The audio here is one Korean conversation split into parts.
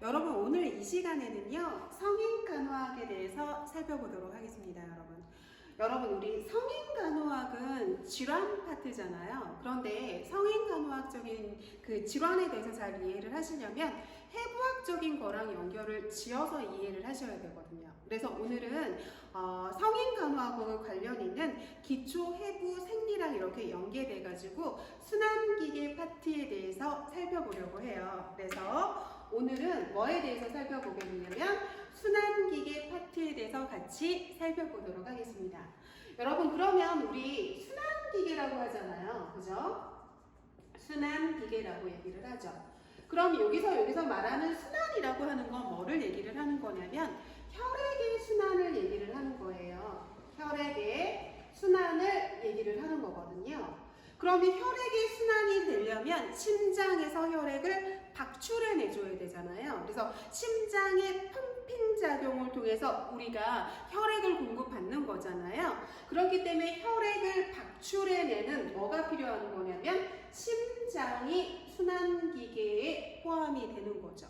여러분 오늘 이 시간에는요 성인 간호학에 대해서 살펴보도록 하겠습니다. 여러분 우리 성인 간호학은 질환 파트잖아요. 그런데 성인 간호학적인 그 질환에 대해서 잘 이해를 하시려면 해부학적인 거랑 연결을 지어서 이해를 하셔야 되거든요. 그래서 오늘은 성인 간호학과 관련 있는 기초 해부 생리랑 이렇게 연계돼 가지고 순환기계 파트에 대해서 살펴보려고 해요. 그래서 오늘은 뭐에 대해서 살펴보겠냐면 순환기계 파트에 대해서 같이 살펴보도록 하겠습니다. 여러분 그러면 우리 순환기계라고 하잖아요. 그죠? 순환기계라고 얘기를 하죠. 그럼 여기서 말하는 순환이라고 하는 건 뭐를 얘기를 하는 거냐면 혈액의 순환을 얘기를 하는 거예요. 혈액의 순환을 얘기를 하는 거거든요. 그러면 혈액의 순환이 되려면 심장에서 혈액을 박출해내줘야 되잖아요. 그래서 심장의 펌핑 작용을 통해서 우리가 혈액을 공급받는 거잖아요. 그렇기 때문에 혈액을 박출해내는 뭐가 필요한 거냐면 심장이 순환기계에 포함이 되는 거죠.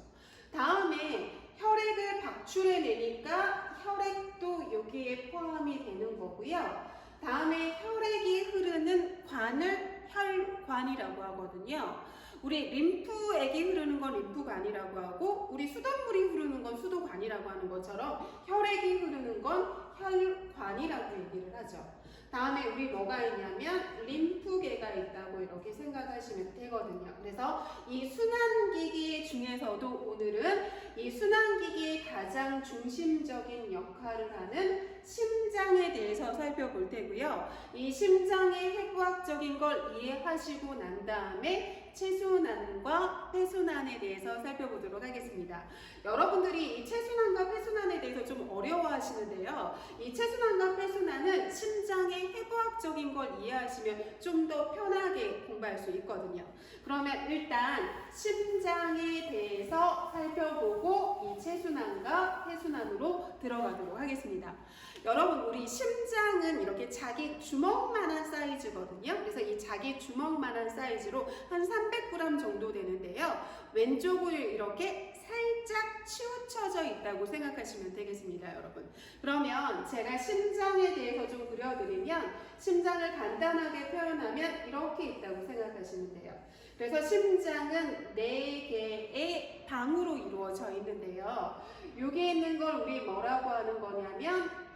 다음에 혈액을 박출해내니까 혈액도 여기에 포함이 되는 거고요. 다음에 혈액이 흐르는 관을 혈관이라고 하거든요. 우리 림프액이 흐르는 건 림프관이라고 하고 우리 수돗물이 흐르는 건 수도관이라고 하는 것처럼 혈액이 흐르는 건 혈관이라고 얘기를 하죠. 다음에 우리 뭐가 있냐면 림프계가 있다고 이렇게 생각하시면 되거든요. 그래서 이 순환기계 중에서도 오늘은 이 순환기계의 가장 중심적인 역할을 하는 심장에 대해서 살펴볼 테고요. 이 심장의 해부학적인 걸 이해하시고 난 다음에 체순환과 폐순환에 대해서 살펴보도록 하겠습니다. 여러분들이 이 체순환과 폐순환에 대해서 좀 어려워하시는데요. 이 체순환과 폐순환은 심장의 해부학적인 걸 이해하시면 좀 더 편하게 공부할 수 있거든요. 그러면 일단 심장에 대해서 살펴보고 이 체순환과 폐순환으로 들어가도록 하겠습니다. 여러분 우리 심장은 이렇게 자기 주먹만한 사이즈거든요. 그래서 이 자기 주먹만한 사이즈로 한 300g 정도 되는데요. 왼쪽을 이렇게 살짝 치우쳐져 있다고 생각하시면 되겠습니다, 여러분. 그러면 제가 심장에 대해서 좀 그려드리면 심장을 간단하게 표현하면 이렇게 있다고 생각하시면 돼요. 그래서 심장은 4개의 방으로 이루어져 있는데요. 여기 있는 걸 우리 뭐라고 하는 거냐면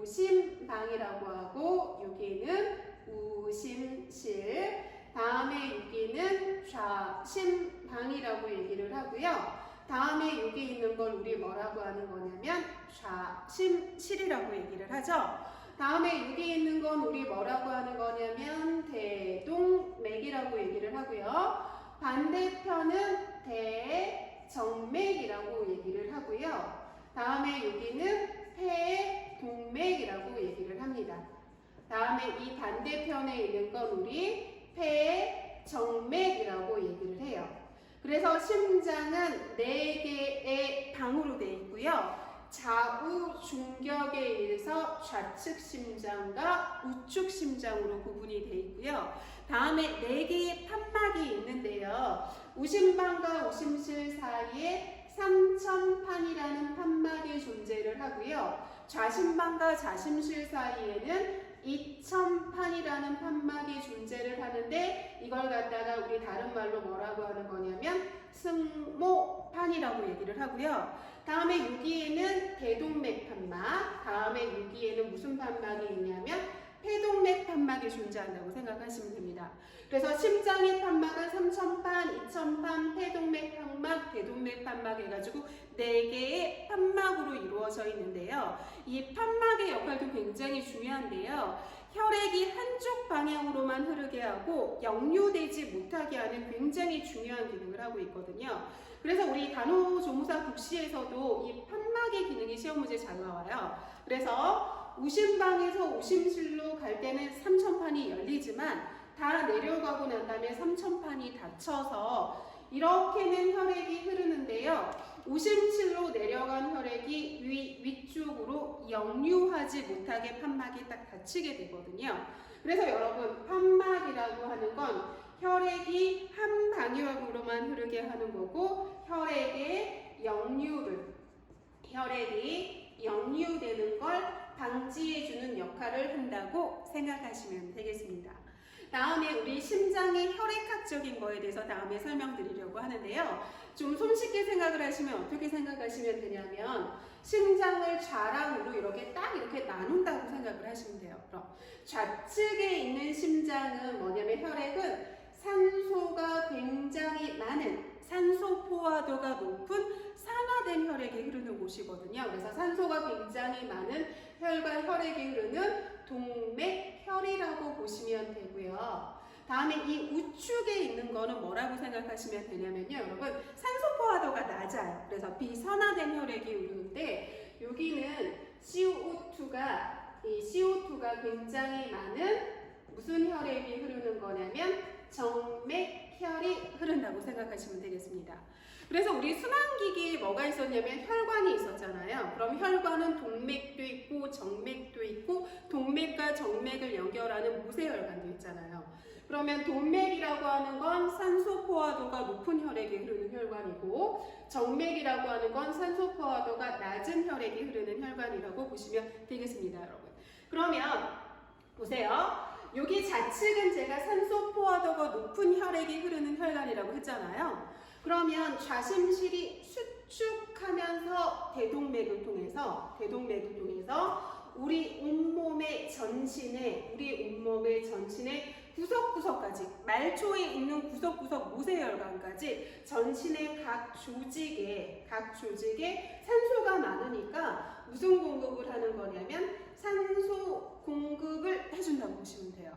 우심방이라고 하고 여기는 우심실, 다음에 여기는 좌심방이라고 얘기를 하고요. 다음에 여기 있는 걸 우리 뭐라고 하는 거냐면 좌심실이라고 얘기를 하죠. 다음에 여기 있는 건 우리 뭐라고 하는 거냐면 대동맥이라고 얘기를 하고요. 반대편은 대정맥이라고 얘기를 하고요. 다음에 여기는 폐동맥이라고 얘기를 합니다. 다음에 이 반대편에 있는 건 우리 폐정맥이라고 얘기를 해요. 그래서 심장은 4개의 방으로 되어 있고요. 좌우 중격에 의해서 좌측 심장과 우측 심장으로 구분이 되어 있고요. 다음에 4개의 판막이 있는데요. 우심방과 우심실 사이에 삼천판이라는 판막이 존재를 하고요. 좌심방과 좌심실 사이에는 이천판이라는 판막이 존재를 하는데 이걸 갖다가 우리 다른 말로 뭐라고 하는 거냐면 승모판이라고 얘기를 하고요. 다음에 여기에는 대동맥 판막, 다음에 여기에는 무슨 판막이 있냐면 폐동맥 판막이 존재한다고 생각하시면 됩니다. 그래서 심장의 판막은 삼천판, 이천판, 폐동맥 판막, 대동맥 판막 해가지고 4개의 판막으로 이루어져 있는데요. 이 판막의 역할도 굉장히 중요한데요. 혈액이 한쪽 방향으로만 흐르게 하고 역류되지 못하게 하는 굉장히 중요한 기능을 하고 있거든요. 그래서 우리 간호조무사 국시에서도 이 판막의 기능이 시험 문제에 잘 나와요. 그래서 우심방에서 우심실로 갈 때는 삼천판이 열리지만 다 내려가고 난 다음에 삼천판이 닫혀서 이렇게는 혈액이 흐르는데요. 우심실로 내려간 혈액이 위쪽으로 역류하지 못하게 판막이 딱 닫히게 되거든요. 그래서 여러분 판막이라고 하는 건 혈액이 한 방향으로만 흐르게 하는 거고 혈액의 혈액이 역류되는 걸 방지해주는 역할을 한다고 생각하시면 되겠습니다. 다음에 우리 심장의 혈액학적인 거에 대해서 다음에 설명드리려고 하는데요. 좀 손쉽게 생각을 하시면 어떻게 생각하시면 되냐면 심장을 좌랑으로 이렇게 딱 이렇게 나눈다고 생각을 하시면 돼요. 그럼 좌측에 있는 심장은 뭐냐면 혈액은 산소가 굉장히 많은 산소 포화도가 높은 산화된 혈액이 흐르는 곳이거든요. 그래서 산소가 굉장히 많은 혈관 혈액이 흐르는 동맥혈이라고 보시면 되고요. 다음에 이 우측에 있는 거는 뭐라고 생각하시면 되냐면요. 여러분 산소 포화도가 낮아요. 그래서 비산화된 혈액이 흐르는데 여기는 CO2가 굉장히 많은 무슨 혈액이 흐르는 거냐면 정맥혈이 흐른다고 생각하시면 되겠습니다. 그래서 우리 순환기기에 뭐가 있었냐면 혈관이 있었잖아요. 그럼 혈관은 동맥도 있고 정맥도 있고 동맥과 정맥을 연결하는 모세혈관도 있잖아요. 그러면 동맥이라고 하는 건 산소 포화도가 높은 혈액이 흐르는 혈관이고 정맥이라고 하는 건 산소 포화도가 낮은 혈액이 흐르는 혈관이라고 보시면 되겠습니다, 여러분. 그러면 보세요. 여기 좌측은 제가 산소 포화도가 높은 혈액이 흐르는 혈관이라고 했잖아요. 그러면 좌심실이 수축하면서 대동맥을 통해서 우리 온몸의 전신에 구석구석까지 말초에 있는 구석구석 모세혈관까지 전신의 각 조직에 산소가 많으니까 무슨 공급을 하는 거냐면 산소 공급을 해준다고 보시면 돼요.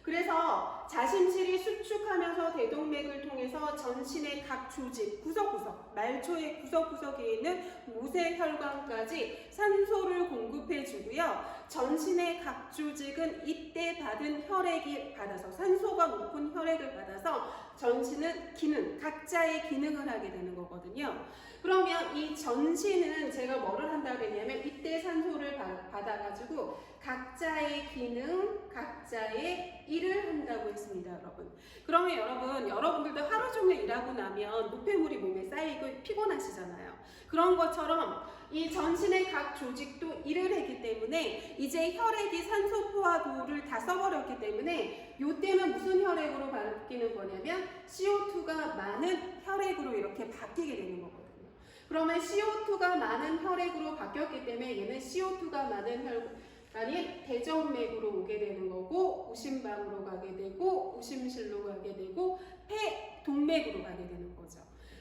그래서 자심실이 수축하면서 대동맥을 통해서 전신의 각 조직, 구석구석, 말초의 구석구석에 있는 모세혈관까지 산소를 공급해 주고요. 전신의 각 조직은 이때 받은 혈액이 받아서 산소가 높은 혈액을 받아서 전신은 각자의 기능을 하게 되는 거거든요. 그러면 이 전신은 제가 뭐를 한다고 그랬냐면 이때 산소를 받아가지고 각자의 기능, 각자의 일을 한다고 했습니다, 여러분. 그러면 여러분들도 하루 종일 일하고 나면 노폐물이 몸에 쌓이고 피곤하시잖아요. 그런 것처럼 이 전신의 각 조직도 일을 했기 때문에 이제 혈액이 산소 포화도를 다 써버렸기 때문에 이때는 무슨 혈액으로 바뀌는 거냐면 CO2가 많은 혈액으로 이렇게 바뀌게 되는 거거든요. 그러면 CO2가 많은 혈액으로 바뀌었기 때문에 얘는 CO2가 많은 혈관이 대정맥으로 오게 되는 거고 우심방으로 가게 되고 우심실로 가게 되고 폐동맥으로 가게 되는 거죠.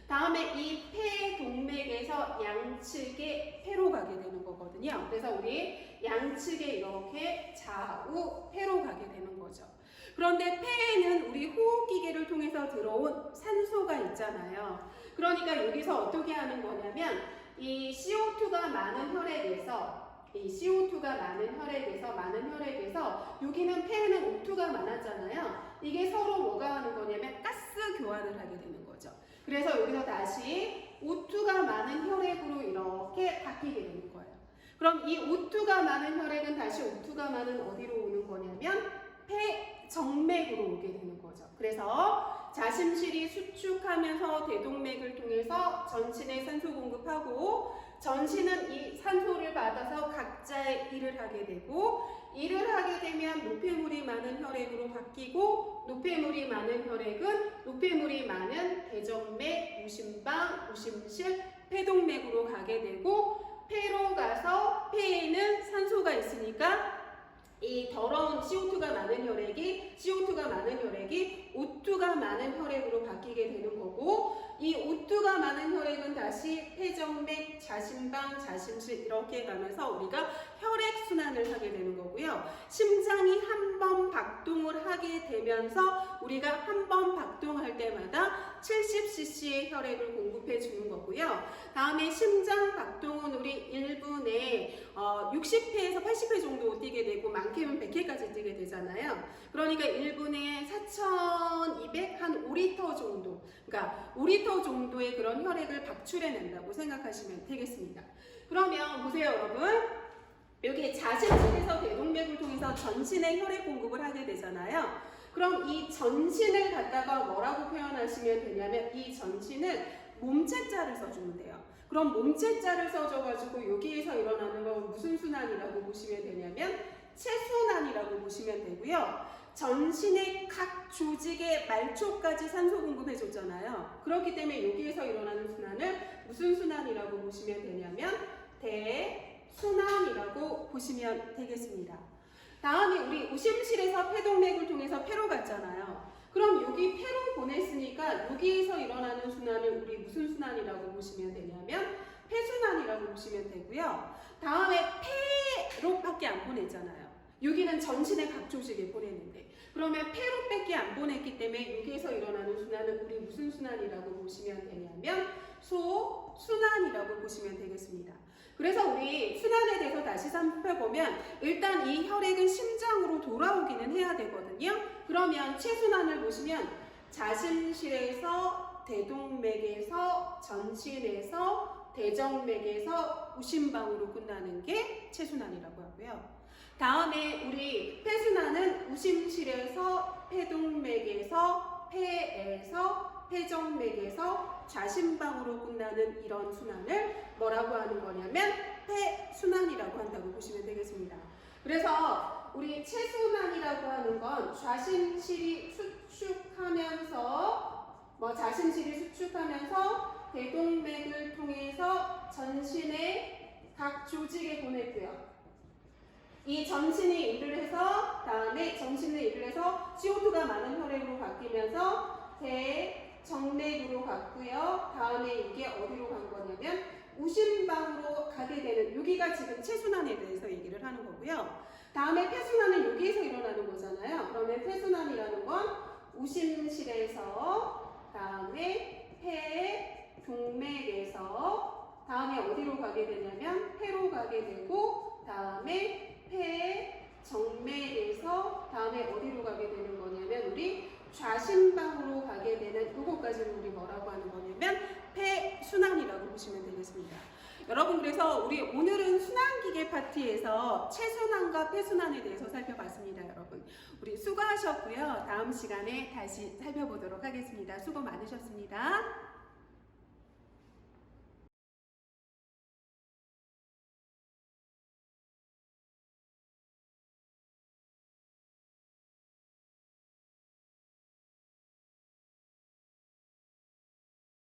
다음에 이 폐동맥에서 양측에 폐로 가게 되는 거거든요. 그래서 우리 양측에 이렇게 좌우 폐로 가게 되는 거죠. 그런데 폐에는 우리 호흡기계를 통해서 들어온 산소가 있잖아요. 그러니까 여기서 어떻게 하는 거냐면 이 CO2가 많은 혈액에서 여기는 폐에는 O2가 많았잖아요. 이게 서로 뭐가 하는 거냐면 가스 교환을 하게 되는 거죠. 그래서 여기서 다시 O2가 많은 혈액으로 이렇게 바뀌게 되는 거예요. 그럼 이 O2가 많은 혈액은 다시 O2가 많은 어디로 오는 거냐면 폐정맥으로 오게 되는 거죠. 그래서 자심실이 수축하면서 대동맥을 통해서 전신에 산소 공급하고 전신은 이 산소를 받아서 각자의 일을 하게 되고 일을 하게 되면 노폐물이 많은 혈액으로 바뀌고 노폐물이 많은 혈액은 노폐물이 많은 대정맥, 우심방, 우심실, 폐동맥으로 가게 되고 폐로 가서 폐에는 산소가 있으니까 이 더러운 CO2가 많은 혈액이 O2가 많은 혈액으로 바뀌게 되는 거고 이 O2가 많은 혈액은 다시 폐정맥, 자심방, 자심실 이렇게 가면서 우리가 혈액 순환을 하게 되는 거고요. 심장이 한 번 박동을 하게 되면서 우리가 한 번 박동할 때마다 70cc의 혈액을 공급해 주는 거고요. 다음에 심장 박동은 우리 1분에 60회에서 80회 정도 뛰게 되고 많게는 100회까지 뛰게 되잖아요. 그러니까 1분에 4,200, 한 5리터 정도, 그러니까 5리터 정도의 그런 혈액을 박출해낸다고 생각하시면 되겠습니다. 그러면 보세요, 여러분. 여기 자심실에서 대동맥을 통해서 전신에 혈액 공급을 하게 되잖아요. 그럼 이 전신을 갖다가 뭐라고 표현하시면 되냐면 이 전신은 몸체자를 써주면 돼요. 그럼 몸체자를 써줘가지고 여기에서 일어나는 건 무슨 순환이라고 보시면 되냐면 체순환이라고 보시면 되고요. 전신의 각 조직의 말초까지 산소 공급해줬잖아요. 그렇기 때문에 여기에서 일어나는 순환을 무슨 순환이라고 보시면 되냐면 대순환이라고 보시면 되겠습니다. 다음에 우리 우심실에서 폐동맥을 통해서 폐로 갔잖아요. 그럼 여기 폐로 보냈으니까 여기에서 일어나는 순환을 우리 무슨 순환이라고 보시면 되냐면 폐순환이라고 보시면 되고요. 다음에 폐로밖에 안 보냈잖아요. 여기는 전신의 각 조직에 보냈는데 그러면 폐로밖에 안 보냈기 때문에 여기에서 일어나는 순환은 우리 무슨 순환이라고 보시면 되냐면 소순환이라고 보시면 되겠습니다. 그래서 우리 순환에 대해서 다시 살펴보면 일단 이 혈액은 심장으로 돌아오기는 해야 되거든요. 그러면 체순환을 보시면 자심실에서 대동맥에서 전신에서 대정맥에서 우심방으로 끝나는 게 체순환이라고 하고요. 다음에 우리 폐순환은 우심실에서 폐동맥에서 폐에서 폐정맥에서 좌심방으로 끝나는 이런 순환을 뭐라고 하는 거냐면 폐순환이라고 한다고 보시면 되겠습니다. 그래서 우리 체순환이라고 하는 건 좌심실이 수축하면서 좌심실이 수축하면서 대동맥을 통해서 전신의 각 조직에 보냈고요. 이 전신이 일을 해서 다음에 전신을 일을 해서 CO2가 많은 혈액으로 바뀌면서 대정맥으로 갔고요. 다음에 이게 어디로 간 거냐면 우심방으로 가게 되는 여기가 지금 체순환에 대해서 얘기를 하는 거고요. 다음에 폐순환은 여기에서 일어나는 거잖아요. 그러면 폐순환이라는 건 우심실에서 다음에 폐동맥에서 다음에 어디로 가게 되냐면 폐로 가게 되고 다음에 폐정맥에서 다음에 어디로 가게 되는 거냐면 우리 좌심방으로 가게 되는 요거까지는 우리 뭐라고 하는 거냐면 폐순환이라고 보시면 되겠습니다. 여러분 그래서 우리 오늘은 순환기계 파트에서 체순환과 폐순환에 대해서 살펴봤습니다. 여러분 우리 수고하셨고요. 다음 시간에 다시 살펴보도록 하겠습니다. 수고 많으셨습니다.